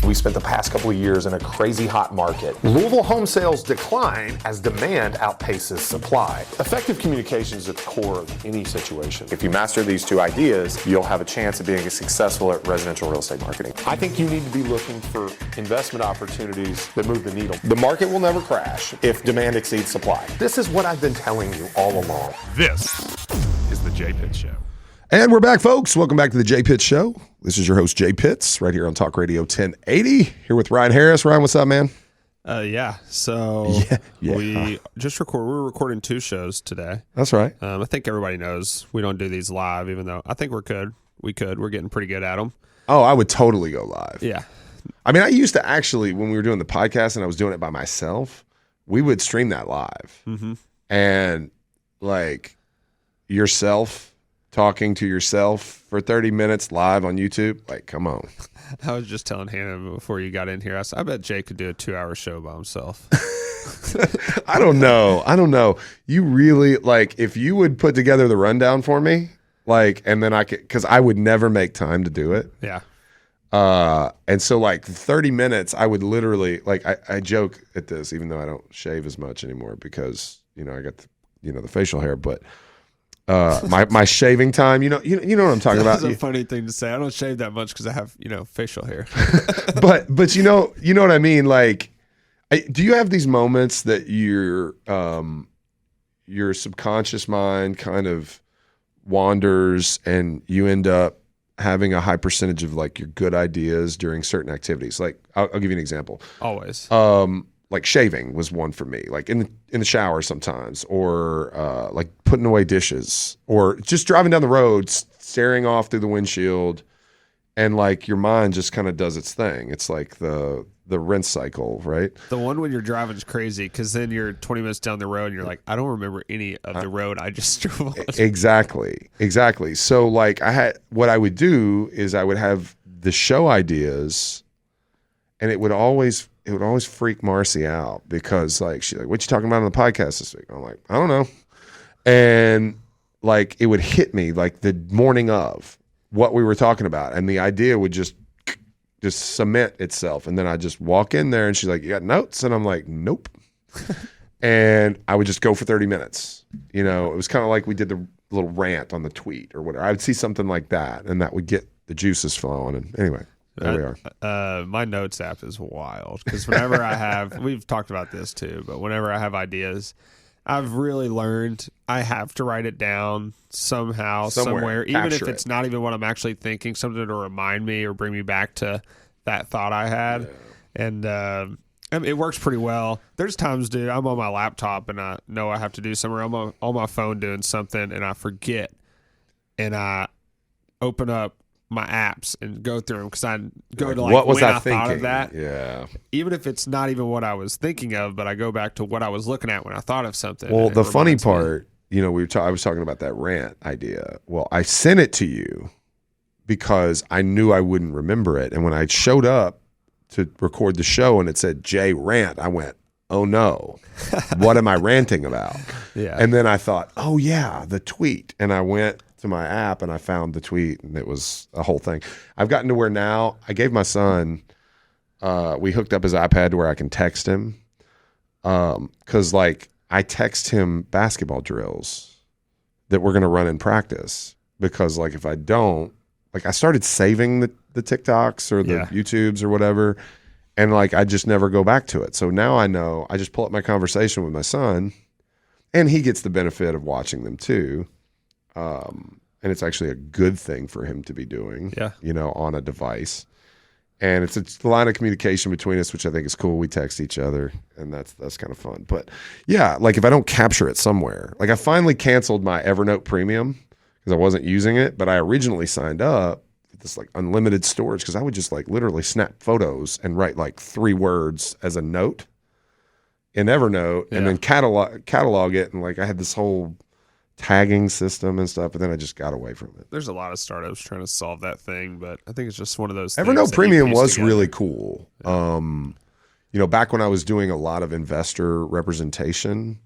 We spent the past couple of years in a crazy hot market. Louisville home sales decline as demand outpaces supply. Effective communication is at the core of any situation. If you master these two ideas, you'll have a chance of being successful at residential real estate marketing. I think you need to be looking for investment opportunities that move the needle. The market will never crash if demand exceeds supply. This is what I've been telling you all along. This is the Jay Pitts Show. And we're back, folks. Welcome back to the Jay Pitts Show. This is your host, Jay Pitts, right here on Talk Radio 1080. Here with Ryan Harris. Ryan, what's up, man? So we just we're recording 2 shows today. That's right. I think everybody knows we don't do these live, even though I think we could. We're getting pretty good at them. Oh, I would totally go live. Yeah. I mean, I used to actually, when we were doing the podcast and I was doing it by myself, we would stream that live. Mm-hmm. And like yourself talking to yourself for 30 minutes live on YouTube, like, come on. I was just telling Hannah before you got in here, I bet Jay could do a 2-hour show by himself. I don't know. You really, like, if you would put together the rundown for me, like, and then I could, because I would never make time to do it. Yeah. And so, like, 30 minutes, I would literally, like, I joke at this, even though I don't shave as much anymore because, you know, I got the facial hair, but my shaving time, you know what I'm talking about. That's a funny thing to say. I don't shave that much because I have, facial hair. but you know what I mean? Like, do you have these moments that your subconscious mind kind of wanders and you end up having a high percentage of like your good ideas during certain activities? Like, I'll give you an example. Always. Like shaving was one for me, like in the shower sometimes, or like putting away dishes, or just driving down the road, staring off through the windshield, and like your mind just kind of does its thing. It's like the rinse cycle, right? The one when you're driving is crazy because then you're 20 minutes down the road and you're like, I don't remember any of the road I just drove on. Exactly. So like what I would do is I would have the show ideas, and it would always freak Marcy out because like she's like, "What you talking about on the podcast this week?" I'm like, "I don't know," and like it would hit me like the morning of what we were talking about, and the idea would just cement itself, and then I just walk in there, and she's like, "You got notes?" And I'm like, "Nope," and I would just go for 30 minutes. It was kind of like we did the little rant on the tweet or whatever. I would see something like that, and that would get the juices flowing. And anyway. There we are. My notes app is wild because whenever we've talked about this too, but whenever I have ideas, I've really learned I have to write it down somehow, somewhere, even if it's not even what I'm actually thinking, something to remind me or bring me back to that thought I had. Yeah. And I mean, it works pretty well. There's times, dude, I'm on my laptop and I know I have to do something. I'm on my phone doing something and I forget, and I open up my apps and go through them because I go to like what was when I thought thinking? Of that. Yeah. Even if it's not even what I was thinking of, but I go back to what I was looking at when I thought of something. Well, the funny part, I was talking about that rant idea. Well, I sent it to you because I knew I wouldn't remember it, and when I showed up to record the show and it said Jay rant, I went, "Oh no, what am I ranting about?" Yeah. And then I thought, "Oh yeah, the tweet," and I went to my app and I found the tweet, and it was a whole thing. I've gotten to where now I gave my son, we hooked up his iPad to where I can text him. Cause like I text him basketball drills that we're going to run in practice, because like, if I don't, like I started saving the TikToks or the YouTubes or whatever. And like, I just never go back to it. So now I know I just pull up my conversation with my son, and he gets the benefit of watching them too. And it's actually a good thing for him to be doing, on a device. And it's the line of communication between us, which I think is cool. We text each other, and that's kind of fun. But yeah, like if I don't capture it somewhere, like I finally canceled my Evernote Premium because I wasn't using it, but I originally signed up with this like unlimited storage because I would just like literally snap photos and write like 3 words as a note in Evernote and then catalog it. And like I had this whole tagging system and stuff, but then I just got away from it. There's a lot of startups trying to solve that thing, but I think it's just one of those Evernote things Premium was really cool. Yeah. Back when I was doing a lot of investor representation,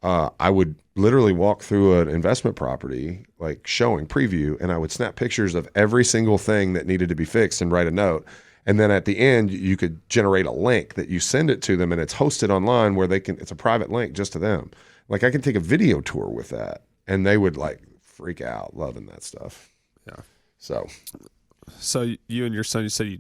I would literally walk through an investment property, like showing preview, and I would snap pictures of every single thing that needed to be fixed and write a note. And then at the end, you could generate a link that you send it to them, and it's hosted online where it's a private link just to them. Like I can take a video tour with that, and they would like freak out loving that stuff. Yeah. So you and your son, you said he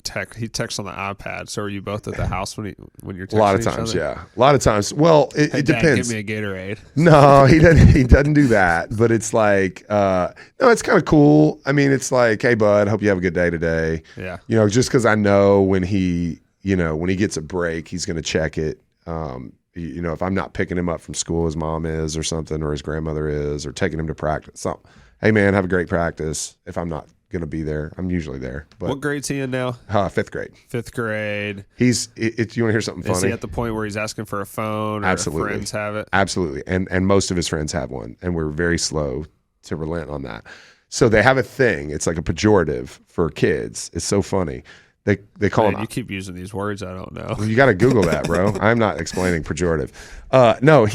texts on the iPad. So are you both at the house when you're texting a lot of each times, other? yeah. A lot of times. Well, it Dad, depends. give me a Gatorade. No, he doesn't. He doesn't do that. But it's like, no, it's kind of cool. I mean, it's like, hey, bud, hope you have a good day today. Yeah. You know, just because I know when he gets a break, he's going to check it. You know, if I'm not picking him up from school, his mom is, or something, or his grandmother is, or taking him to practice. So, hey, man, have a great practice. If I'm not going to be there, I'm usually there. But What grade's he in now? 5th grade. 5th grade. You want to hear something funny? Is he at the point where he's asking for a phone, or Absolutely. friends have it? Absolutely. And most of his friends have one, and we're very slow to relent on that. So they have a thing. It's like a pejorative for kids. It's so funny. They call Man, him. you keep using these words I don't know. You got to Google that, bro. I'm not explaining pejorative. No,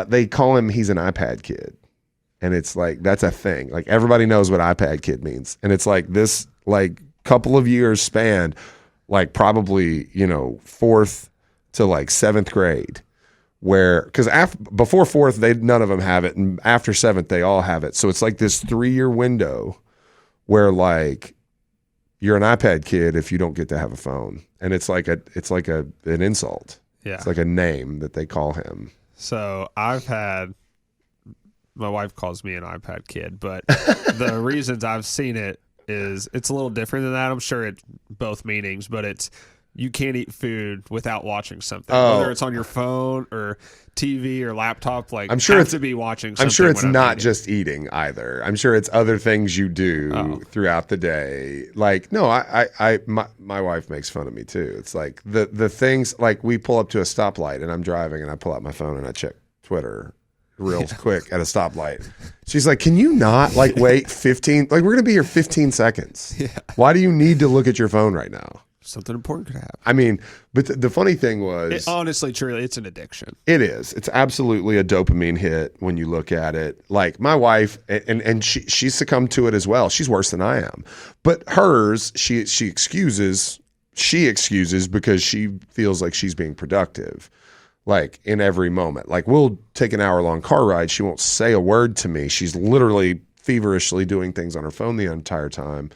they call him. He's an iPad kid, and it's like that's a thing. Like everybody knows what iPad kid means, and it's like this like couple of years spanned, like probably 4th to like 7th grade, where because before 4th none of them have it, and after 7th they all have it. So it's like this 3-year window where like you're an iPad kid if you don't get to have a phone, and it's like an insult. Yeah. It's like a name that they call him. So my wife calls me an iPad kid, but the reasons I've seen it is it's a little different than that. I'm sure it's both meanings, but it's you can't eat food without watching something, whether it's on your phone or TV or laptop. Like I'm sure have it's to be watching something. I'm sure it's when I'm not eating. just eating either. I'm sure it's other things you do throughout the day. Like, no, my wife makes fun of me too. It's like the things like we pull up to a stoplight and I'm driving and I pull out my phone and I check Twitter real quick at a stoplight. She's like, can you not like wait 15, like we're going to be here 15 seconds. Yeah. Why do you need to look at your phone right now? Something important could happen. I mean, but the funny thing was... honestly, truly, it's an addiction. It is. It's absolutely a dopamine hit when you look at it. Like my wife, and she succumbed to it as well. She's worse than I am. But hers, she excuses because she feels like she's being productive, like in every moment. Like we'll take an hour-long car ride. She won't say a word to me. She's literally feverishly doing things on her phone the entire time.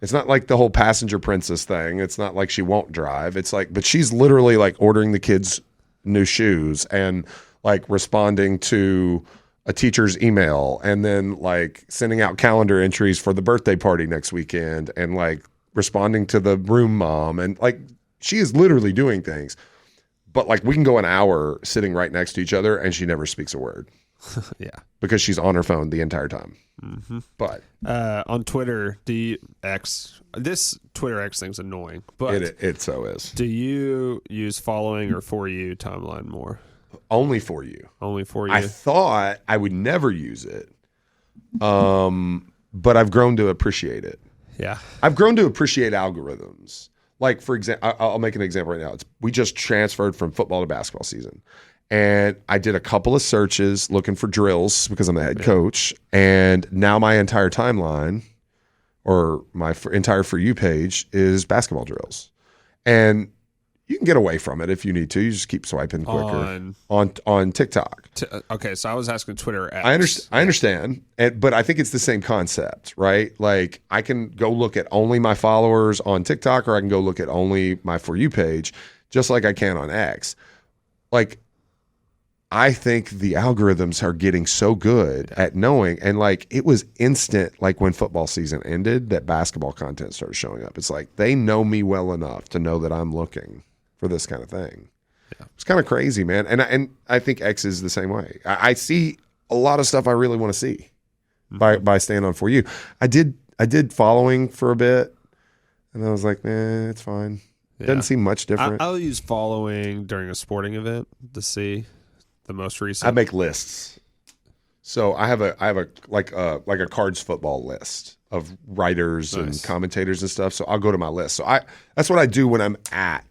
It's not like the whole passenger princess thing. It's not like she won't drive. It's like, but she's literally like ordering the kids new shoes and like responding to a teacher's email and then like sending out calendar entries for the birthday party next weekend and like responding to the room mom. And like, she is literally doing things, but like we can go an hour sitting right next to each other and she never speaks a word. Yeah. Because she's on her phone the entire time. Mm-hmm. But on Twitter, this Twitter X thing's annoying, but it so is. Do you use following or For You timeline more? Only For You. Only For You. I thought I would never use it, but I've grown to appreciate it. Yeah. I've grown to appreciate algorithms. Like, for example, I'll make an example right now. We just transferred from football to basketball season. And I did a couple of searches looking for drills because I'm the head coach. And now my entire timeline or my entire For You page is basketball drills. And you can get away from it if you need to. You just keep swiping quicker on TikTok. Okay, so I was asking Twitter X. I understand, but I think it's the same concept, right? Like I can go look at only my followers on TikTok or I can go look at only my For You page, just like I can on X. Like, I think the algorithms are getting so good at knowing, and like it was instant, like when football season ended, that basketball content started showing up. It's like they know me well enough to know that I'm looking for this kind of thing. Yeah. It's kind of crazy, man. And I think X is the same way. I see a lot of stuff I really want to see by staying on For You. I did following for a bit, and I was like, it's fine. Yeah. Doesn't seem much different. I'll use following during a sporting event to see the most recent. I make lists. So I have a like a Cards football list of writers and commentators and stuff. So I'll go to my list. So that's what I do when I'm at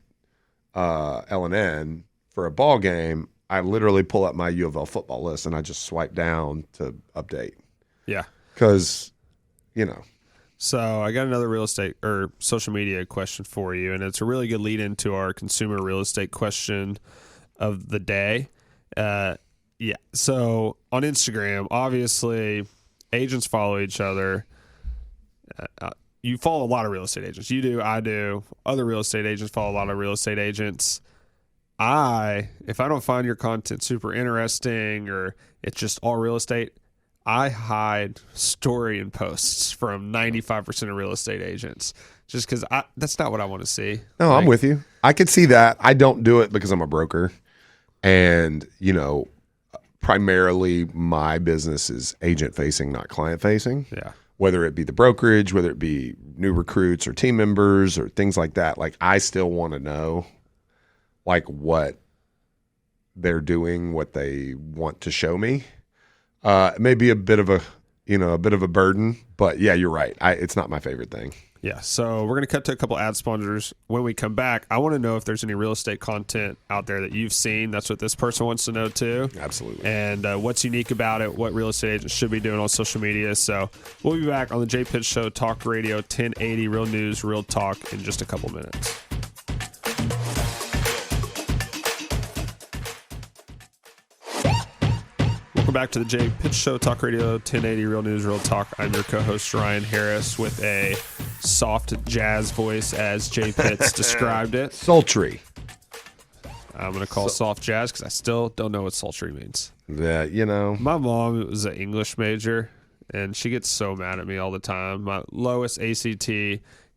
L&N for a ball game. I literally pull up my U of L football list and I just swipe down to update. Yeah. Because, So I got another real estate or social media question for you, and it's a really good lead into our consumer real estate question of the day. Yeah. So on Instagram, obviously, agents follow each other. You follow a lot of real estate agents. You do, I do. Other real estate agents follow a lot of real estate agents. If I don't find your content super interesting or it's just all real estate, I hide story and posts from 95% of real estate agents just because that's not what I want to see. No, I'm with you. I could see that. I don't do it because I'm a broker. And, primarily my business is agent facing, not client facing. Yeah. Whether it be the brokerage, whether it be new recruits or team members or things like that. Like, I still want to know, like, what they're doing, what they want to show me. It may be a bit of a burden, but yeah, you're right. It's not my favorite thing. Yeah. So we're going to cut to a couple ad sponsors. When we come back, I want to know if there's any real estate content out there that you've seen. That's what this person wants to know too. Absolutely. And what's unique about it, what real estate agents should be doing on social media. So we'll be back on the Jay Pitts Show, Talk Radio 1080, Real News, Real Talk in just a couple minutes. Welcome back to the Jay Pitts Show, Talk Radio 1080, Real News, Real Talk. I'm your co-host, Ryan Harris, with a soft jazz voice, as Jay Pitts described it. Sultry. I'm going to call soft jazz because I still don't know what sultry means. That, My mom was an English major, and she gets so mad at me all the time. My lowest ACT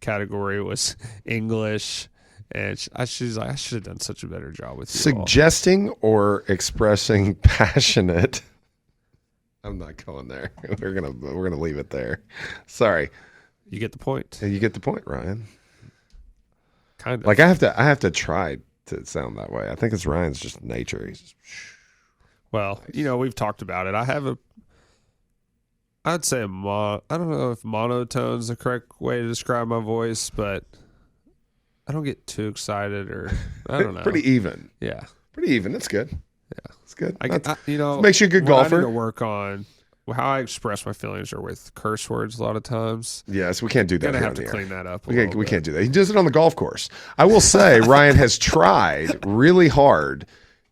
category was English. And she's like, I should have done such a better job with you. Suggesting or expressing passionate. I'm not going there. We're gonna leave it there. Sorry. You get the point. You get the point, Ryan. Kind of. Like, I have to try to sound that way. I think it's Ryan's just nature. He's just, well, we've talked about it. I'd say I don't know if monotone is the correct way to describe my voice, but I don't get too excited, or I don't know. Pretty even. Yeah. Pretty even. That's good. Yeah. It's good. Makes you a good golfer. I need to work on how I express my feelings are with curse words a lot of times. Yes, we can't do that. Gonna have to clean that up. We can't do that. He does it on the golf course. I will say, Ryan has tried really hard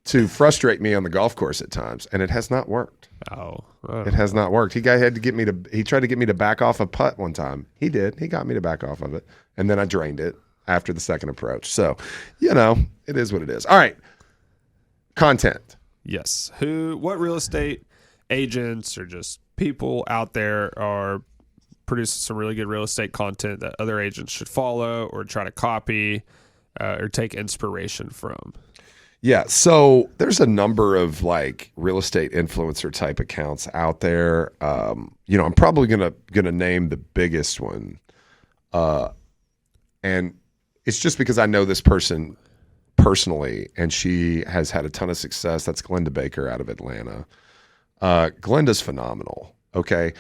to frustrate me on the golf course at times, and it has not worked. Oh, it has not worked. He tried to get me to back off a putt one time. He did. He got me to back off of it, and then I drained it after the second approach. So, it is what it is. All right. Content. Yes. What real estate agents or just people out there are producing some really good real estate content that other agents should follow or try to copy or take inspiration from? Yeah. So there's a number of real estate influencer type accounts out there. I'm probably going to name the biggest one. And it's just because I know this person personally, and she has had a ton of success. That's Glenda Baker out of Atlanta. Glenda's phenomenal. Okay.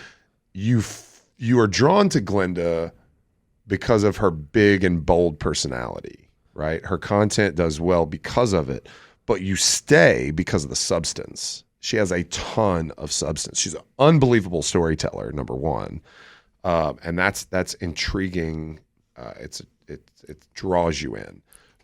You are drawn to Glenda because of her big and bold personality, right? Her content does well because of it, but you stay because of the substance. She has a ton of substance. She's an unbelievable storyteller, number one. And that's intriguing. It draws you in.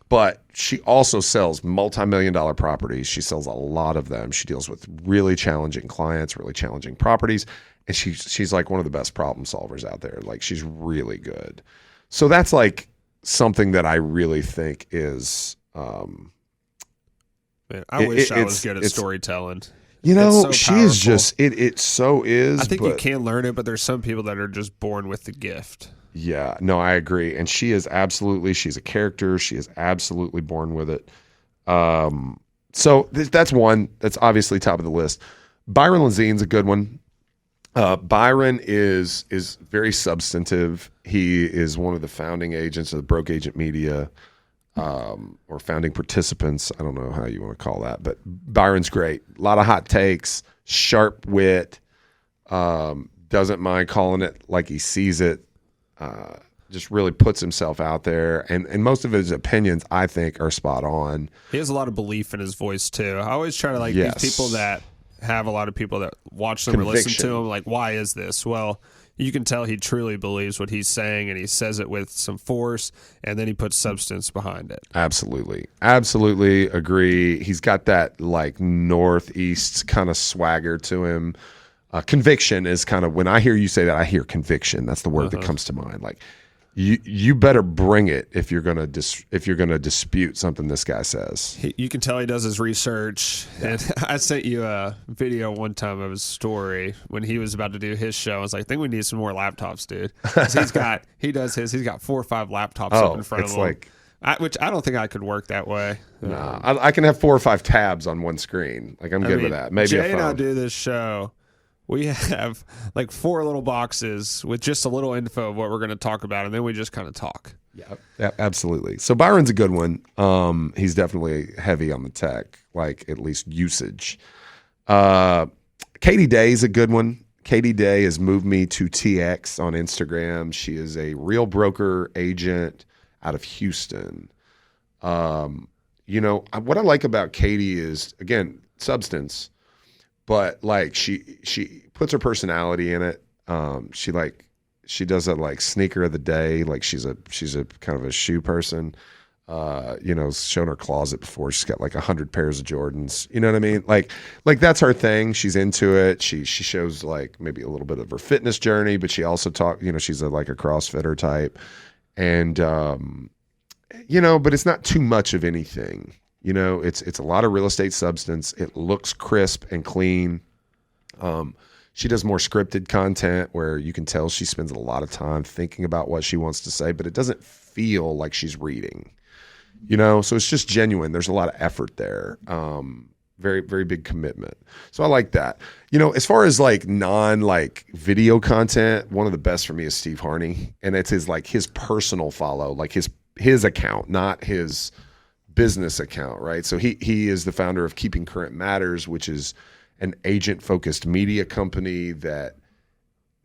But she also sells multi-million-dollar properties. She sells a lot of them. She deals with really challenging clients, really challenging properties, and she's like one of the best problem solvers out there. Like, she's really good. So that's like something that I really think is. Man, I wish I was good at storytelling. So she is just it. So is. I think you can learn it, but there's some people that are just born with the gift. Yeah, no, I agree. And she's a character. She is absolutely born with it. So that's one. That's obviously top of the list. Byron Lazine's a good one. Byron is very substantive. He is one of the founding agents of the Broke Agent Media, or founding participants. I don't know how you want to call that, but Byron's great. A lot of hot takes, sharp wit, doesn't mind calling it like he sees it. Just really puts himself out there, and most of his opinions, I think, are spot on. He has a lot of belief in his voice too. I always try to these people that have a lot of people that watch them or listen to him. Like, why is this? Well, You can tell he truly believes what he's saying, and he says it with some force, and then he puts substance behind it. Absolutely agree. He's got that like Northeast kind of swagger to him. Conviction is kind of, when I hear you say that, I hear conviction. That's the word that comes to mind. Like, you better bring it if you're gonna dispute something this guy says. You can tell he does his research. Yeah. And I sent you a video one time of his story when he was about to do his show. I was like, I think we need some more laptops, dude. He's got 4 or 5 laptops up in front of him. Like, which I don't think I could work that way. Nah, I can have 4 or 5 tabs on one screen. Like, I'm good with that. Maybe Jay a phone. and I do this show. We have like 4 little boxes with just a little info of what we're going to talk about, and then we just kind of talk. Yeah, absolutely. So Byron's a good one. He's definitely heavy on the tech, like at least usage. Katie Day is a good one. Katie Day has moved me to TX on Instagram. She is a real broker agent out of Houston. You know, what I like about Katie is, again, substance. But like she puts her personality in it. She does a like sneaker of the day. Like she's a kind of a shoe person. You know, shown her closet before. She's got like 100 pairs of Jordans. You know what I mean? Like that's her thing. She's into it. She shows like maybe a little bit of her fitness journey, but she also she's like a CrossFitter type. And you know, but it's not too much of anything. You know, it's a lot of real estate substance. It looks crisp and clean. She does more scripted content where you can tell she spends a lot of time thinking about what she wants to say, but it doesn't feel like she's reading. You know, so it's just genuine. There's a lot of effort there. Very, very big commitment. So I like that. You know, as far as like video content, one of the best for me is Steve Harney, and it's his personal follow, like his account, not his business account, right? So he is the founder of Keeping Current Matters, which is an agent-focused media company that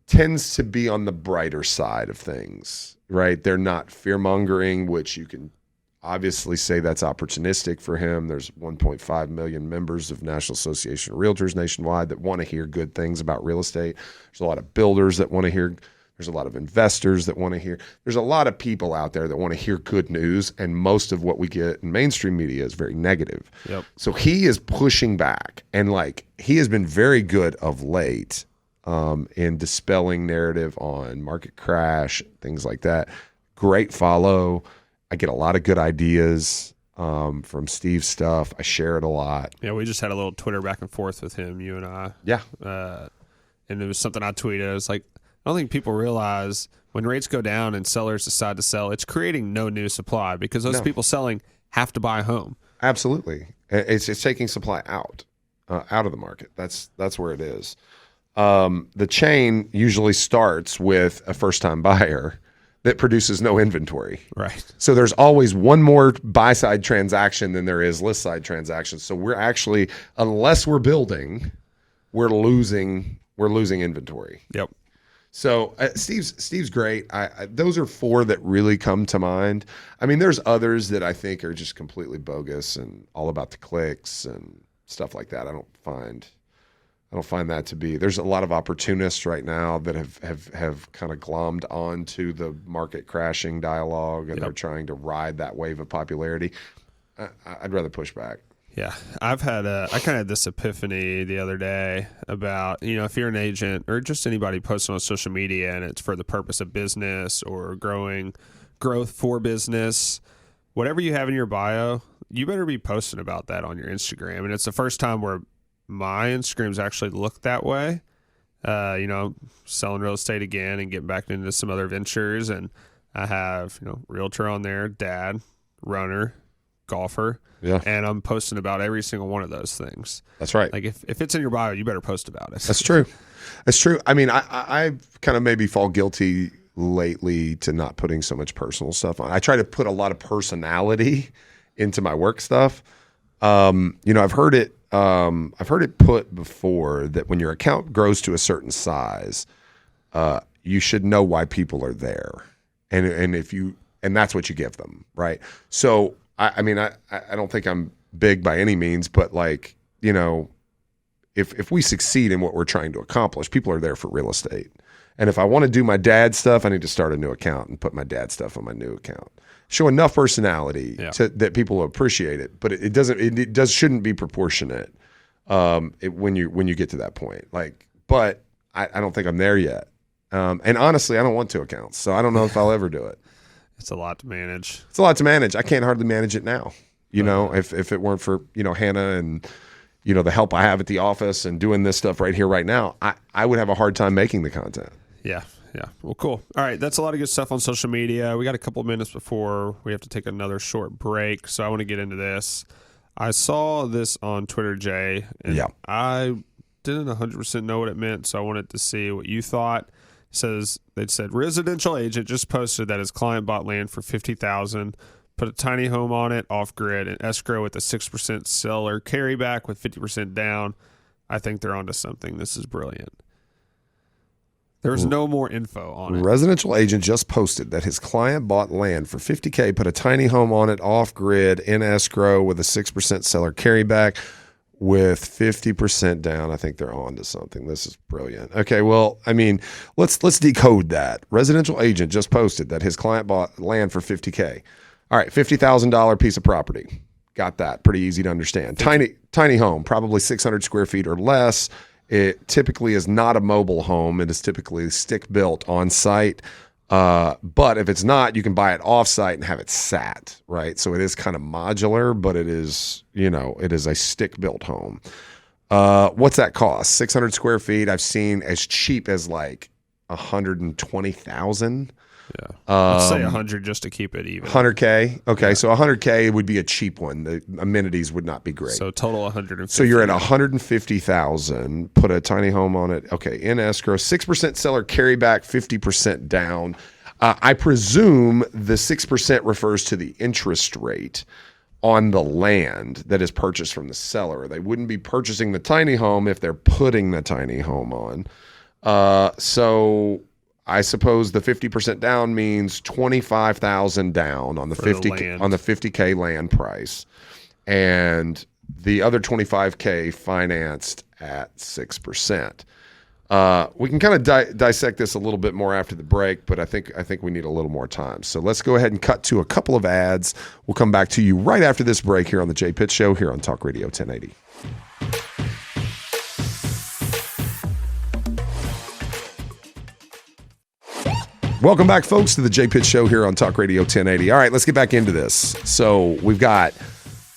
tends to be on the brighter side of things, right? They're not fear-mongering, which you can obviously say that's opportunistic for him. There's 1.5 million members of National Association of Realtors nationwide that want to hear good things about real estate. There's a lot of builders that want to hear. There's a lot of investors that want to hear. There's a lot of people out there that want to hear good news, and most of what we get in mainstream media is very negative. Yep. So he is pushing back, and like he has been very good of late in dispelling narrative on market crash, things like that. Great follow. I get a lot of good ideas from Steve's stuff. I share it a lot. Yeah, we just had a little Twitter back and forth with him, you and I. Yeah. And it was something I tweeted. It was like, I don't think people realize when rates go down and sellers decide to sell, it's creating no new supply because those people selling have to buy a home. Absolutely. It's taking supply out of the market. That's where it is. The chain usually starts with a first-time buyer that produces no inventory. Right. So there's always one more buy-side transaction than there is list-side transactions. So we're actually, unless we're building, we're losing inventory. Yep. So Steve's great. Those are 4 that really come to mind. I mean, there's others that I think are just completely bogus and all about the clicks and stuff like that. I don't find that to be. There's a lot of opportunists right now that have kind of glommed onto the market crashing dialogue, and they're trying to ride that wave of popularity. I'd rather push back. Yeah, I kind of had this epiphany the other day about, you know, if you're an agent or just anybody posting on social media and it's for the purpose of business or growth for business, whatever you have in your bio, you better be posting about that on your Instagram. And it's the first time where my Instagram's actually looked that way. You know, selling real estate again and getting back into some other ventures. And I have, you know, realtor on there, dad, runner, golfer. Yeah. And I'm posting about every single one of those things. That's right. Like if it's in your bio, you better post about it. That's true. That's true. I mean, I kind of maybe fall guilty lately to not putting so much personal stuff on. I try to put a lot of personality into my work stuff. You know, I've heard it put before that when your account grows to a certain size, you should know why people are there. And that's what you give them. Right. So I mean, I don't think I'm big by any means, but like, you know, if we succeed in what we're trying to accomplish, people are there for real estate. And if I want to do my dad's stuff, I need to start a new account and put my dad's stuff on my new account. Show enough personality that people will appreciate it, but it doesn't. It shouldn't be proportionate when you get to that point. But I don't think I'm there yet. And honestly, I don't want 2 accounts, so I don't know if I'll ever do it. It's a lot to manage. It's a lot to manage. I can't hardly manage it now. If it weren't for Hannah and the help I have at the office and doing this stuff right here, right now, I would have a hard time making the content. Yeah. Yeah. Well, cool. All right. That's a lot of good stuff on social media. We got a couple of minutes before we have to take another short break. So I want to get into this. I saw this on Twitter, Jay, and I didn't 100% know what it meant. So I wanted to see what you thought. They said residential agent just posted that his client bought land for $50,000, put a tiny home on it off grid and escrow with a 6% seller carryback with 50% down. I think they're onto something. This is brilliant. There's no more info on it. Residential agent just posted that his client bought land for $50K, put a tiny home on it off grid in escrow with a 6% seller carryback with 50% down. I think they're on to something. This is brilliant. Okay, well, I mean, let's decode that. Residential agent just posted that his client bought land for $50K. All right, $50,000 piece of property. Got that. Pretty easy to understand. Tiny home, probably 600 square feet or less. It typically is not a mobile home. It is typically stick built on site. But if it's not, you can buy it off site and have it sat, right? So it is kind of modular, but it is, it is a stick built home. What's that cost? 600 square feet. I've seen as cheap as like 120,000. Yeah. Let's say 100 just to keep it even. 100K. Okay. Yeah. So 100K would be a cheap one. The amenities would not be great. So total 150. So you're at 150,000, put a tiny home on it. Okay. In escrow, 6% seller carryback, 50% down. I presume the 6% refers to the interest rate on the land that is purchased from the seller. They wouldn't be purchasing the tiny home if they're putting the tiny home on. So I suppose the 50% down means 25,000 down on the 50K land price, and the other 25K financed at 6%. We can kind of dissect this a little bit more after the break, but I think we need a little more time. So let's go ahead and cut to a couple of ads. We'll come back to you right after this break here on the Jay Pitt Show here on Talk Radio 1080. Welcome back, folks, to the Jay Pitt Show here on Talk Radio 1080. All right, let's get back into this. So we've got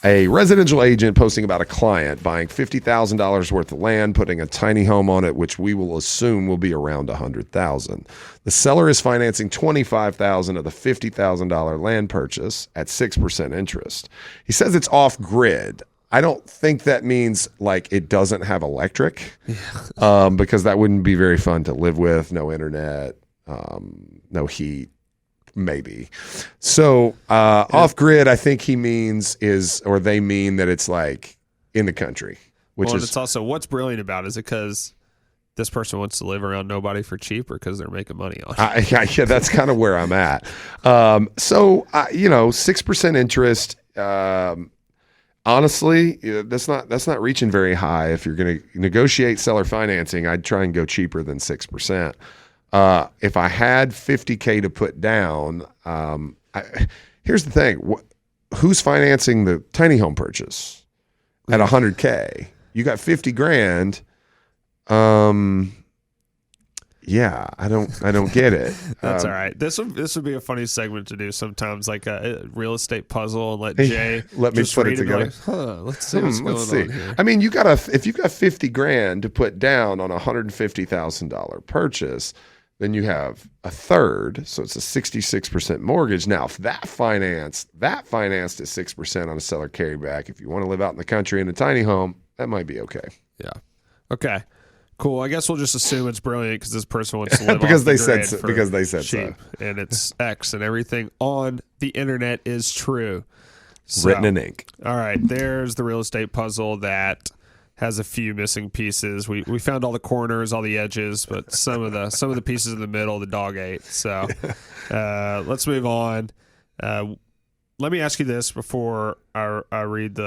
a residential agent posting about a client buying $50,000 worth of land, putting a tiny home on it, which we will assume will be around $100,000. The seller is financing $25,000 of the $50,000 land purchase at 6% interest. He says it's off grid. I don't think that means like it doesn't have electric, because that wouldn't be very fun to live with. No internet. No heat, maybe. So off grid, I think they mean that it's like in the country, which is. It's also what's brilliant about it is it because this person wants to live around nobody for cheap, or because they're making money on it. Yeah, that's kind of where I'm at. 6% interest. Honestly, that's not reaching very high. If you're going to negotiate seller financing, I'd try and go cheaper than 6%. If I had $50K to put down, here's the thing. Who's financing the tiny home purchase at $100K? You got $50,000. Yeah, I don't get it. That's all right. This would be a funny segment to do sometimes, like a real estate puzzle, and let Jay let me put it together. Let's see what's going on here. I mean, if you got $50,000 to put down on a $150,000 purchase, then you have a third, so it's a 66% mortgage. Now, if that financed at 6% on a seller carryback, if you want to live out in the country in a tiny home, that might be okay. Yeah. Okay. Cool. I guess we'll just assume it's brilliant because this person wants to live because off the they grid said for because they said cheap, so, and it's X, and everything on the internet is true. Written in ink. All right. There's the real estate puzzle that has a few missing pieces. We found all the corners, all the edges, but some of the pieces in the middle the dog ate. So let's move on. Let me ask you this before I read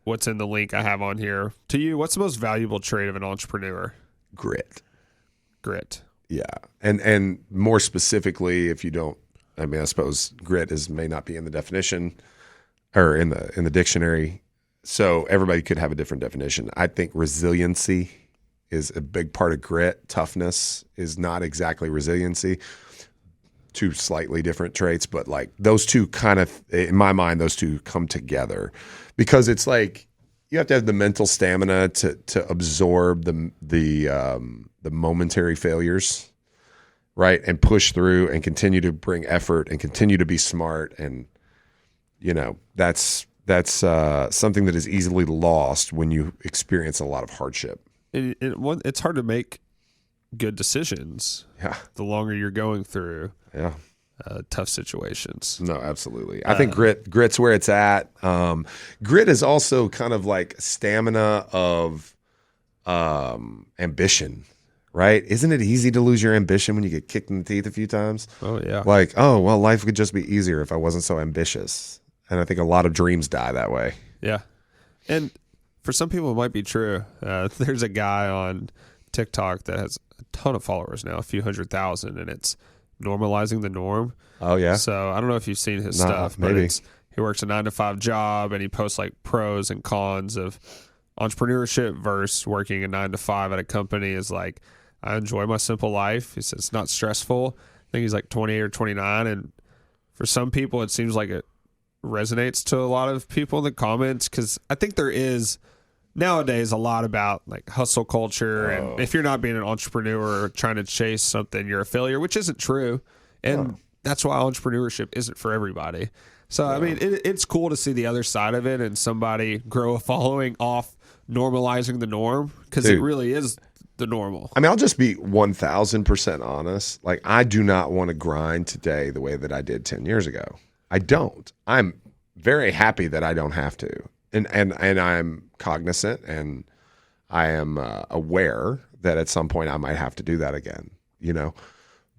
what's in the link I have on here. To you, what's the most valuable trait of an entrepreneur? Grit. Yeah. And more specifically, if you don't, I mean, I suppose grit may not be in the definition or in the dictionary. So everybody could have a different definition. I think resiliency is a big part of grit. Toughness is not exactly resiliency. Two slightly different traits, but like those two kind of, in my mind, those two come together because it's like you have to have the mental stamina to absorb the momentary failures, right, and push through and continue to bring effort and continue to be smart, and that's something that is easily lost when you experience a lot of hardship. It's hard to make good decisions. Yeah, the longer you're going through. Yeah. Tough situations. No, absolutely. I think grit's where it's at. Grit is also kind of like stamina of ambition, right? Isn't it easy to lose your ambition when you get kicked in the teeth a few times? Oh, yeah. Like, oh, well, life could just be easier if I wasn't so ambitious. And I think a lot of dreams die that way. Yeah. And for some people, it might be true. There's a guy on TikTok that has a ton of followers now, a few 100,000, and it's normalizing the norm. Oh, yeah. So I don't know if you've seen his stuff, but maybe. He works a 9-to-5 job, and he posts like pros and cons of entrepreneurship versus working a 9-to-5 at a company. Is like, I enjoy my simple life. He says it's not stressful. I think he's like 28 or 29, and for some people, it seems like it resonates to a lot of people in the comments, because I think there is nowadays a lot about like hustle culture, and if you're not being an entrepreneur or trying to chase something, you're a failure, which isn't true, and that's why entrepreneurship isn't for everybody. So I mean, it's cool to see the other side of it and somebody grow a following off normalizing the norm, because it really is the normal. I mean, I'll just be 1,000% honest. Like, I do not want to grind today the way that I did 10 years ago. I don't. I'm very happy that I don't have to. And I'm cognizant, and I am aware that at some point I might have to do that again,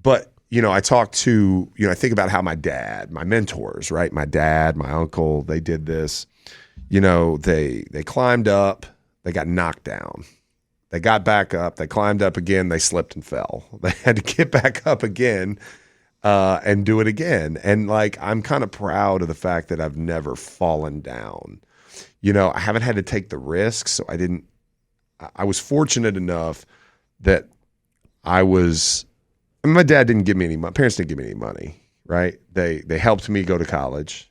But, I talk to, I think about how my mentors, right? My dad, my uncle, they did this. They climbed up, they got knocked down. They got back up, they climbed up again, they slipped and fell. They had to get back up again and do it again. And like, I'm kind of proud of the fact that I've never fallen down. I haven't had to take the risk, so I was fortunate enough that my dad didn't give me my parents didn't give me any money, right? They helped me go to college.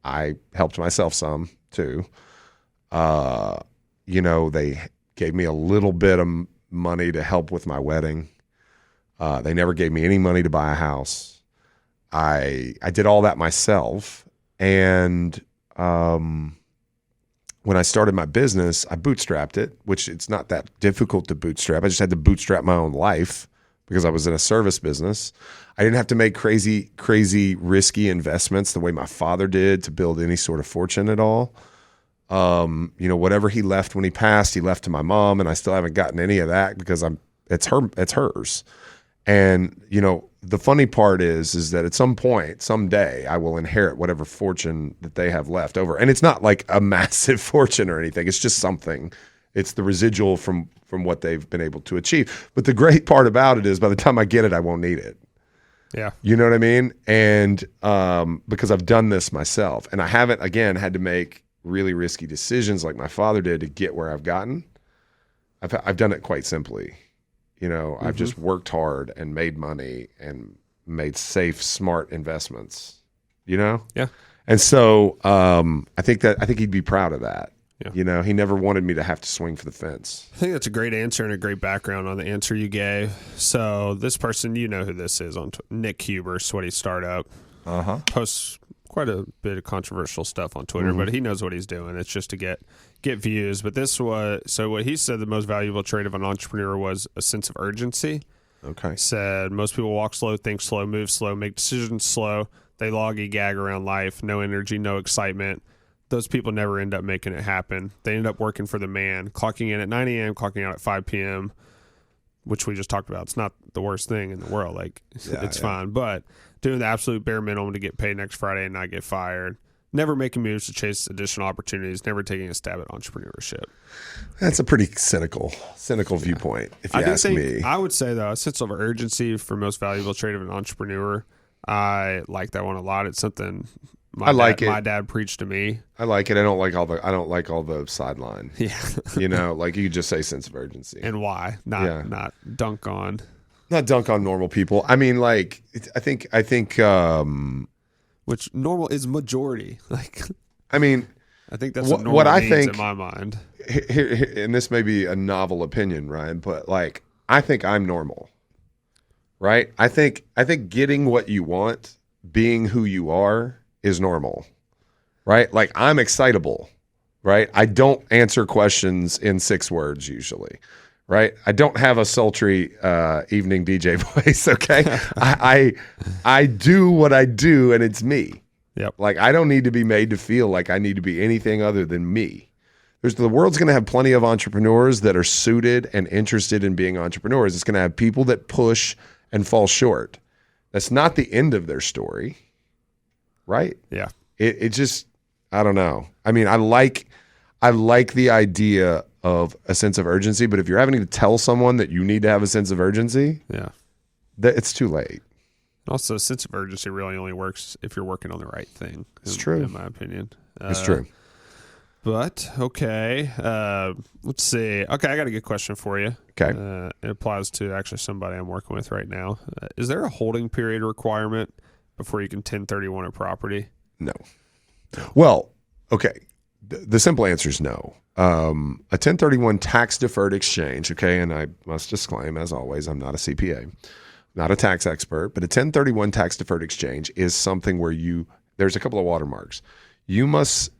I helped myself some too. They gave me a little bit of money to help with my wedding. They never gave me any money to buy a house. I did all that myself. And when I started my business, I bootstrapped it, which it's not that difficult to bootstrap. I just had to bootstrap my own life because I was in a service business. I didn't have to make crazy, risky investments the way my father did to build any sort of fortune at all. Whatever he left when he passed, he left to my mom, and I still haven't gotten any of that because it's hers. And, the funny part is that at some point, someday, I will inherit whatever fortune that they have left over. And it's not like a massive fortune or anything. It's just something. It's the residual from what they've been able to achieve. But the great part about it is by the time I get it, I won't need it. Yeah. You know what I mean? And because I've done this myself. And I haven't, again, had to make really risky decisions like my father did to get where I've gotten. I've done it quite simply. I've just worked hard and made money and made safe, smart investments, Yeah. And so I think he'd be proud of that. Yeah. He never wanted me to have to swing for the fence. I think that's a great answer and a great background on the answer you gave. So this person, who this is on Nick Huber, Sweaty Startup, posts quite a bit of controversial stuff on Twitter, but he knows what he's doing. It's just to get views. But what he said the most valuable trait of an entrepreneur was a sense of urgency. Okay. Said most people walk slow, think slow, move slow, make decisions slow. They lollygag around life, no energy, no excitement. Those people never end up making it happen. They end up working for the man, clocking in at 9 a.m., clocking out at 5 p.m., which we just talked about. It's not the worst thing in the world. It's fine. But doing the absolute bare minimum to get paid next Friday and not get fired. never making moves to chase additional opportunities, never taking a stab at entrepreneurship. That's a pretty cynical viewpopoint, if you ask me. I would say, though, a sense of urgency for most valuable trait of an entrepreneur. I like that one a lot. It's something my dad preached to me. I like it. I don't like all the sideline. Yeah. Like you could just say sense of urgency. And why? Not dunk on. Not dunk on normal people. I mean, like, I think which normal is majority. Like, I mean, I think that's what I think in my mind. Here, and this may be a novel opinion, Ryan, but like, I think I'm normal, right? I think getting what you want, being who you are, is normal, right? Like, I'm excitable, right? I don't answer questions in 6 words usually. Right, I don't have a sultry evening DJ voice. Okay, I do what I do, and it's me. Yep. Like, I don't need to be made to feel like I need to be anything other than me. The world's going to have plenty of entrepreneurs that are suited and interested in being entrepreneurs. It's going to have people that push and fall short. That's not the end of their story, right? Yeah. It just, I don't know. I mean, I like the idea of a sense of urgency, but if you're having to tell someone that you need to have a sense of urgency, it's too late. Also, a sense of urgency really only works if you're working on the right thing. It's true. In my opinion. It's true. But, okay. Let's see. Okay, I got a good question for you. Okay. It applies to actually somebody I'm working with right now. Is there a holding period requirement before you can 1031 a property? No. Well, okay. The simple answer is no. A 1031 tax-deferred exchange, okay, and I must disclaim, as always, I'm not a CPA, not a tax expert, but a 1031 tax-deferred exchange is something where there's a couple of watermarks. You must...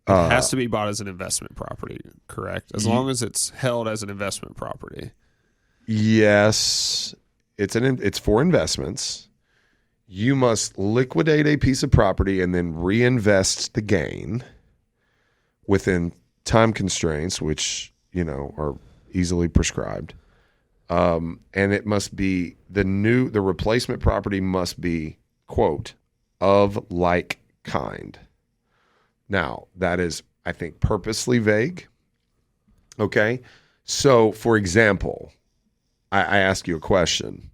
It has to be bought as an investment property, correct? As long as it's held as an investment property. Yes. It's for investments. You must liquidate a piece of property and then reinvest the gain within time constraints, which, are easily prescribed. And it must be the replacement property must be, quote, of like kind. Now, that is, I think, purposely vague. Okay. So, for example, I ask you a question.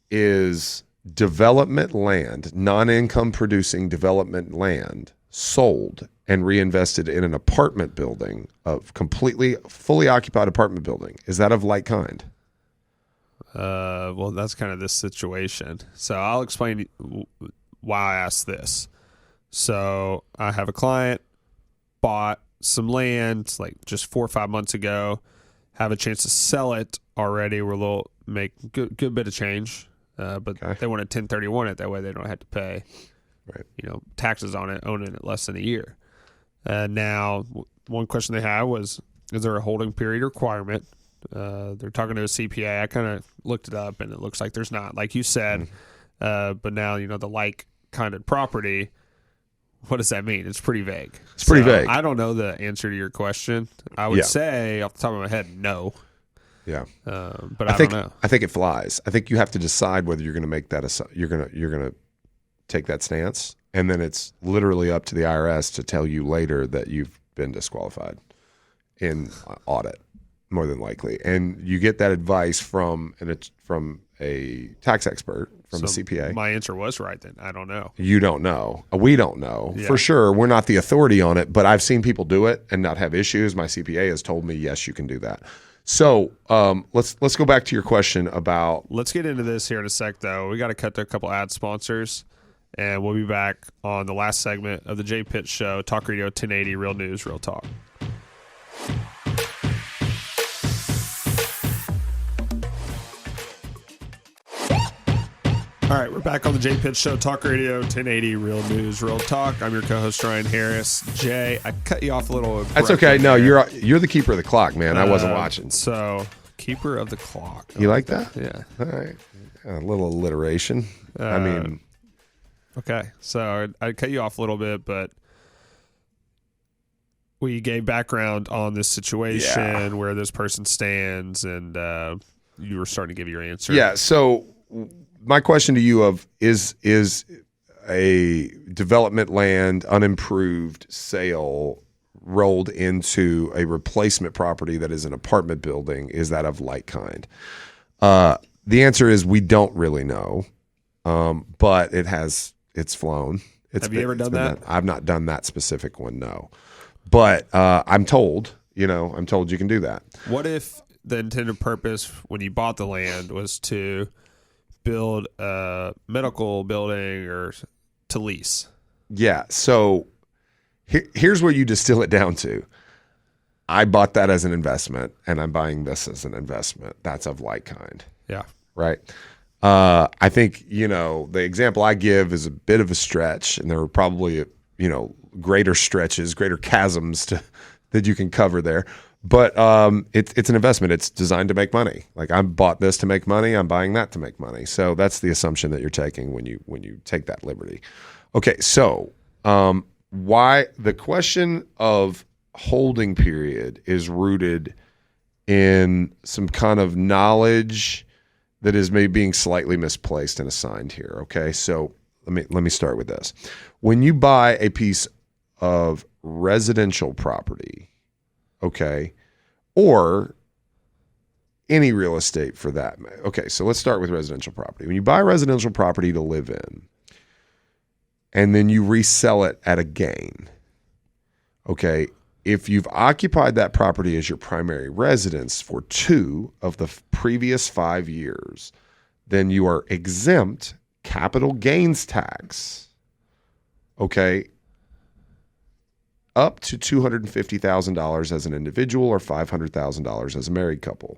Is development land, non-income producing development land, sold and reinvested in an apartment building, of completely fully occupied apartment building, is that of like kind? Well, that's kind of this situation. So I'll explain why I asked this. So I have a client, bought some land like just 4 or 5 months ago, have a chance to sell it already. Make good bit of change, but they want to 1031 it. That way they don't have to pay taxes on it, owning it less than a year. Now, one question they had was, is there a holding period requirement? They're talking to a CPA. I kind of looked it up, and it looks like there's not, like you said. But now, the like kind of property, what does that mean? It's pretty vague. It's pretty vague. I don't know the answer to your question. I would say, off the top of my head, no. Yeah. But I don't know. I think it flies. I think you have to decide whether you're going to make that you're going to take that stance, and then it's literally up to the IRS to tell you later that you've been disqualified in audit, more than likely. And you get that advice from a tax expert, from a CPA. My answer was right then. I don't know. You don't know. We don't know. For sure. We're not the authority on it, but I've seen people do it and not have issues. My CPA has told me, yes, you can do that. So let's go back to your question about... Let's get into this here in a sec, though. We got to cut to a couple ad sponsors, and we'll be back on the last segment of the Jay Pitt Show, Talk Radio 1080, Real News, Real Talk. All right, we're back on the Jay Pitt Show, Talk Radio 1080, Real News, Real Talk. I'm your co-host, Ryan Harris. Jay, I cut you off a little. That's okay. No, you're the keeper of the clock, man. I wasn't watching. So, keeper of the clock. You like that? Yeah. All right. A little alliteration. Okay, so I cut you off a little bit, but we gave background on this situation, where this person stands, and you were starting to give your answer. Yeah, so... my question to you is a development land unimproved sale rolled into a replacement property that is an apartment building, is that of like kind? The answer is we don't really know, but it's flown. Have you ever done that? I've not done that specific one, no. But I'm told you can do that. What if the intended purpose when you bought the land was to build a medical building or to lease? Yeah. So here's where you distill it down to. I bought that as an investment, and I'm buying this as an investment. That's of like kind. Yeah. Right. I think, the example I give is a bit of a stretch, and there are probably, greater stretches, greater chasms that you can cover there. But it's an investment. It's designed to make money. Like, I bought this to make money. I'm buying that to make money. So that's the assumption that you're taking when you take that liberty. Okay, so why the question of holding period is rooted in some kind of knowledge that is maybe being slightly misplaced and assigned here. Okay, so let me start with this. When you buy a piece of residential property, okay, or any real estate for that. Okay, so let's start with residential property. When you buy residential property to live in, and then you resell it at a gain, okay, if you've occupied that property as your primary residence for 2 of the previous 5 years, then you are exempt capital gains tax, okay, up to $250,000 as an individual or $500,000 as a married couple.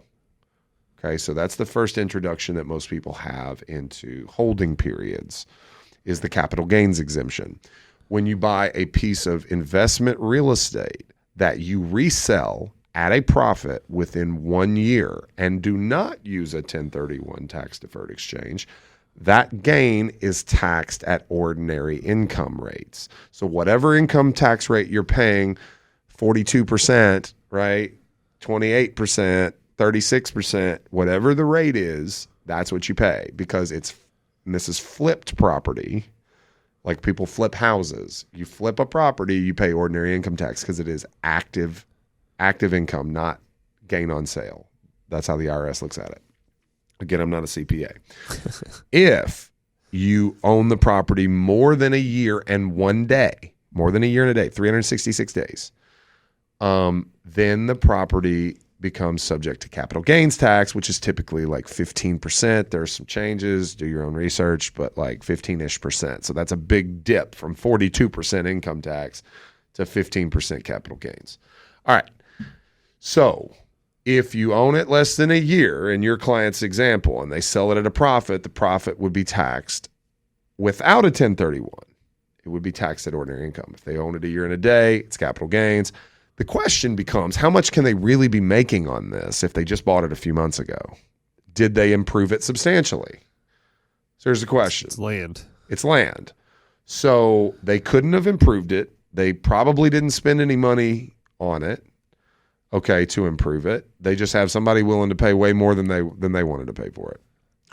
Okay, so that's the first introduction that most people have into holding periods, is the capital gains exemption. When you buy a piece of investment real estate that you resell at a profit within 1 year and do not use a 1031 tax-deferred exchange, that gain is taxed at ordinary income rates. So whatever income tax rate you're paying, 42%, right, 28%, 36%, whatever the rate is, that's what you pay, because this is flipped property. Like people flip houses. You flip a property, you pay ordinary income tax because it is active income, not gain on sale. That's how the IRS looks at it. Again, I'm not a CPA. If you own the property more than a year and 1 day, more than a year and a day, 366 days, then the property becomes subject to capital gains tax, which is typically like 15%. There's some changes, do your own research, but like 15-ish%. So that's a big dip from 42% income tax to 15% capital gains. All right. So if you own it less than a year, in your client's example, and they sell it at a profit, the profit would be taxed without a 1031. It would be taxed at ordinary income. If they own it a year and a day, it's capital gains. The question becomes, how much can they really be making on this if they just bought it a few months ago? Did they improve it substantially? So here's the question. It's land. It's land. So they couldn't have improved it. They probably didn't spend any money on it, okay, to improve it. They just have somebody willing to pay way more than they wanted to pay for it.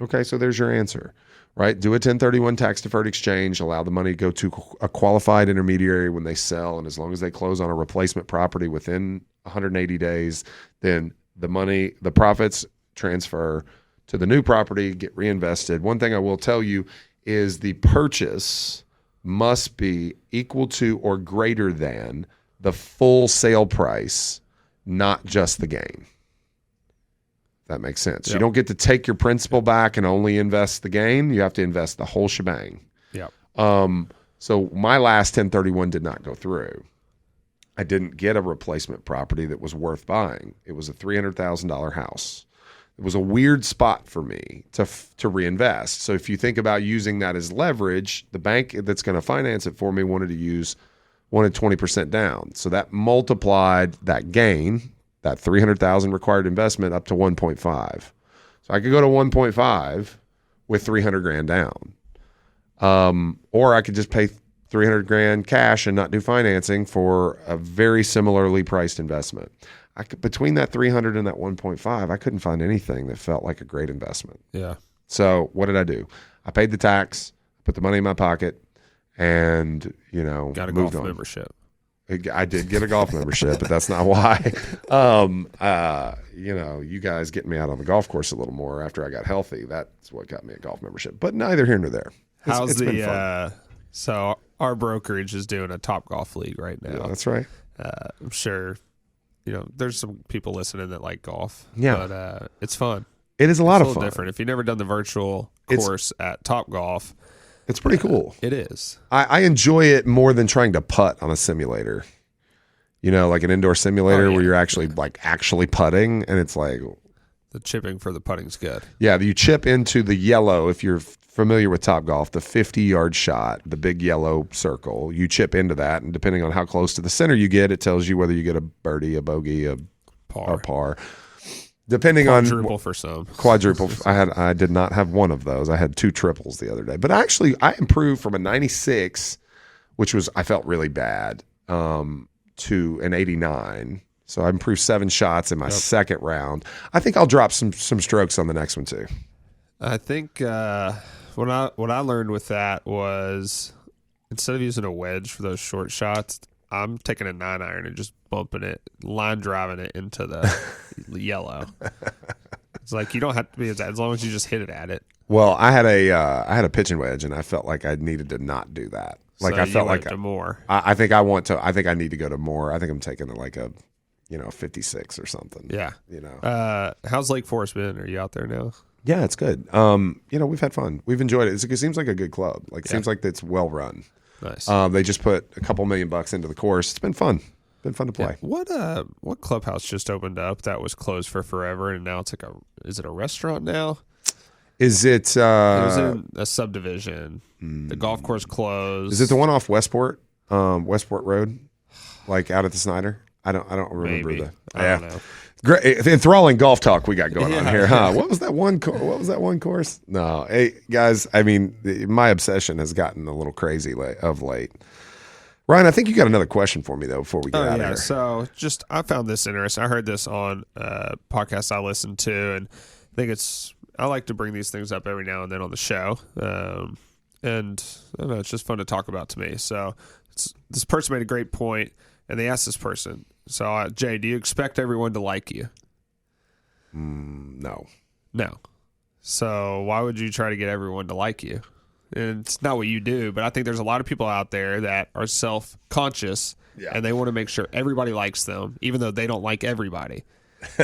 Okay, so there's your answer, right? Do a 1031 tax-deferred exchange, allow the money to go to a qualified intermediary when they sell, and as long as they close on a replacement property within 180 days, then the profits transfer to the new property, get reinvested. One thing I will tell you is the purchase must be equal to or greater than the full sale price, not just the gain. That makes sense. Yep. You don't get to take your principal back and only invest the gain. You have to invest the whole shebang. Yeah. So my last 1031 did not go through. I didn't get a replacement property that was worth buying. It was a $300,000 house. It was a weird spot for me to reinvest. So if you think about using that as leverage, the bank that's going to finance it for me wanted 20% down. So that multiplied that gain, that $300,000 required investment, up to 1.5. So I could go to 1.5 with $300,000 down. Or I could just pay $300,000 cash and not do financing for a very similarly priced investment. Between that 300 and that 1.5, I couldn't find anything that felt like a great investment. Yeah. So what did I do? I paid the tax, put the money in my pocket, and Got a moved golf on. membership. I did get a golf membership, but that's not why. You guys getting me out on the golf course a little more after I got healthy. That's what got me a golf membership. But neither here nor there. How's been fun. So our brokerage is doing a Top Golf League right now. Yeah, that's right. I'm sure, there's some people listening that like golf. Yeah. But it's fun. It is a lot It's of fun. different. If you've never done the virtual course at Top Golf, It's pretty cool. it is. I enjoy it more than trying to putt on a simulator. Like an indoor simulator where you're actually putting, and it's like The chipping for the putting's good. yeah, you chip into the yellow. If you're familiar with Top Golf, the 50-yard shot, the big yellow circle, you chip into that, and depending on how close to the center you get, it tells you whether you get a birdie, a bogey, a par. Depending Quadruple on for some. quadruple. I did not have one of those. I had 2 triples the other day. But actually, I improved from a 96, which was I felt really bad, to an 89. So I improved 7 shots in my second round. I think I'll drop some strokes on the next one too. I think what I learned with that was instead of using a wedge for those short shots, I'm taking a 9-iron and just bumping it, line driving it into the yellow. It's like you don't have to be as long as you just hit it at it. Well, I had a pitching wedge, and I felt like I needed to not do that. Like So I felt you like went to more. I think I want to. I think I need to go to more. I think I'm taking like a 56 or something. Yeah. How's Lake Forest been? Are you out there now? Yeah, it's good. We've had fun. We've enjoyed it. It seems like a good club. It seems like it's well run. Nice. They just put a couple $1 million into the course. It's been fun. Been fun to play. What clubhouse just opened up that was closed for forever and now it's like is it a restaurant now? Is it? It was in a subdivision. The golf course closed. Is it the one off Westport, Westport Road, like out at the Snyder? I don't remember Maybe. the. I don't know. Great, enthralling golf talk we got going on here, huh? What was that one? What was that one course? No, hey guys. I mean, my obsession has gotten a little crazy of late. Ryan, I think you got another question for me though before we get out of here. So I found this interesting. I heard this on a podcast I listened to, and I think I like to bring these things up every now and then on the show. And I don't know, it's just fun to talk about to me. So this person made a great point, and they asked this person, so Jay, do you expect everyone to like you? No. No. So why would you try to get everyone to like you? And it's not what you do, but I think there's a lot of people out there that are self-conscious, and they want to make sure everybody likes them, even though they don't like everybody.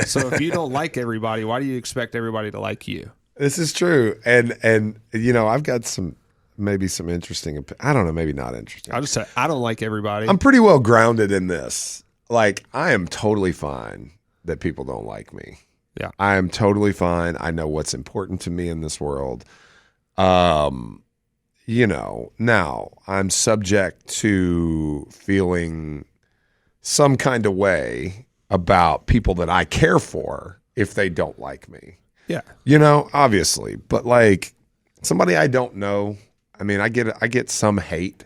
So if you don't like everybody, why do you expect everybody to like you? This is true, and I've got maybe some interesting. I don't know, maybe not interesting. I'll just say I don't like everybody. I'm pretty well grounded in this. Like I am totally fine that people don't like me. Yeah, I am totally fine. I know what's important to me in this world. Now I'm subject to feeling some kind of way about people that I care for if they don't like me. Yeah. Obviously, but like somebody I don't know, I mean, I get some hate,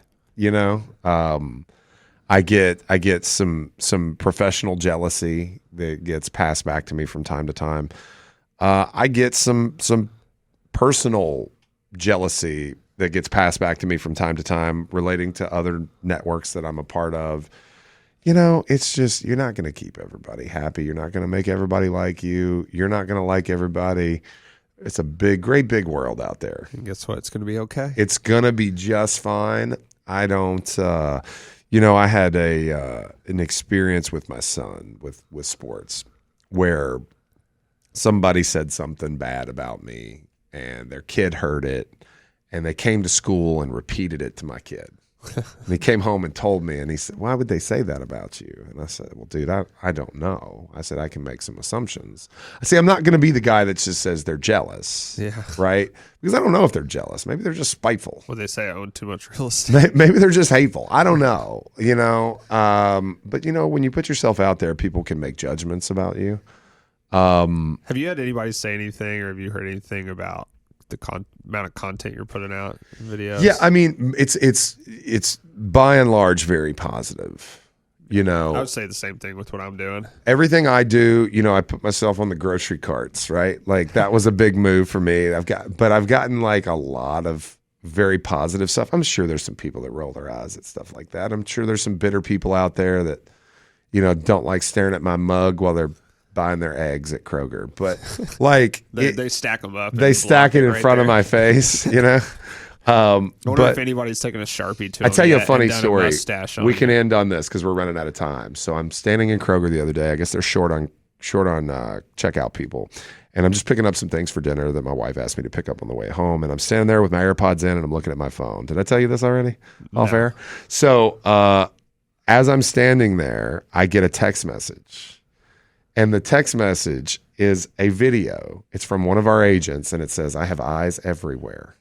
I get some professional jealousy that gets passed back to me from time to time. I get some personal jealousy that gets passed back to me from time to time relating to other networks that I'm a part of. It's just, you're not going to keep everybody happy. You're not going to make everybody like you. You're not going to like everybody. It's a great big world out there. And guess what? It's going to be okay. It's going to be just fine. I don't, I had an experience with my son with sports where somebody said something bad about me and their kid heard it and they came to school and repeated it to my kid. And he came home and told me, and he said, "Why would they say that about you?" And I said, "Well, dude, I don't know." I said, "I can make some assumptions." I say, I'm not going to be the guy that just says they're jealous. Yeah. Right? Because I don't know if they're jealous. Maybe they're just spiteful. Well, they say I own too much real estate. Maybe they're just hateful. I don't know, But, when you put yourself out there, people can make judgments about you. Have you had anybody say anything, or have you heard anything about the amount of content you're putting out in videos? Yeah, I mean, it's by and large very positive. I would say the same thing with what I'm doing. Everything I do, I put myself on the grocery carts, right? Like that was a big move for me. I've gotten like a lot of very positive stuff. I'm sure there's some people that roll their eyes at stuff like that. I'm sure there's some bitter people out there that, don't like staring at my mug while they're buying their eggs at Kroger. But like they stack them up. They stack it in front of my face, I wonder if anybody's taking a Sharpie to I tell you a funny a story. mustache on We can it. end on this because we're running out of time. So I'm standing in Kroger the other day. I guess they're short on checkout people. And I'm just picking up some things for dinner that my wife asked me to pick up on the way home. And I'm standing there with my AirPods in and I'm looking at my phone. Did I tell you this already? Off air? So as I'm standing there, I get a text message. And the text message is a video. It's from one of our agents and it says, "I have eyes everywhere."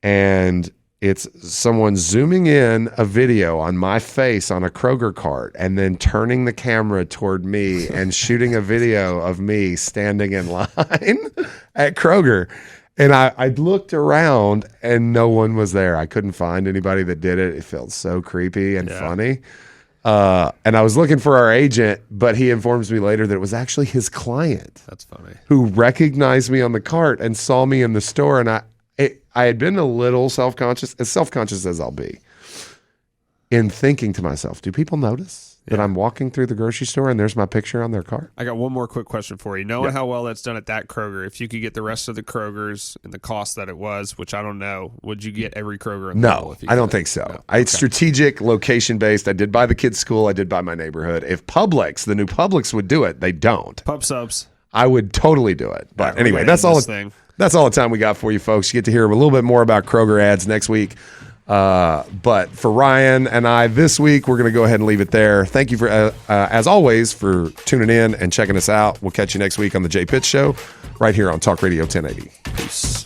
And it's someone zooming in a video on my face on a Kroger cart and then turning the camera toward me and shooting a video of me standing in line at Kroger. And I looked around and no one was there. I couldn't find anybody that did it. It felt so creepy and funny. And I was looking for our agent, but he informs me later that it was actually his client. That's funny. Who recognized me on the cart and saw me in the store. And I had been a little self-conscious as I'll be, in thinking to myself, do people notice that I'm walking through the grocery store and there's my picture on their cart? I got one more quick question for you. Knowing how well that's done at that Kroger, if you could get the rest of the Krogers and the cost that it was, which I don't know, would you get every Kroger in the world? No, If you I don't could? think so. No. It's strategic, location-based. I did buy the kids' school. I did buy my neighborhood. If Publix, the new Publix would do it, they don't. Pub subs. I would totally do it. But All right, anyway, we're that's gonna all. end this thing. That's all the time we got for you, folks. You get to hear a little bit more about Kroger ads next week. But for Ryan and I this week, we're going to go ahead and leave it there. Thank you for, as always, for tuning in and checking us out. We'll catch you next week on the Jay Pitts Show right here on Talk Radio 1080. Peace.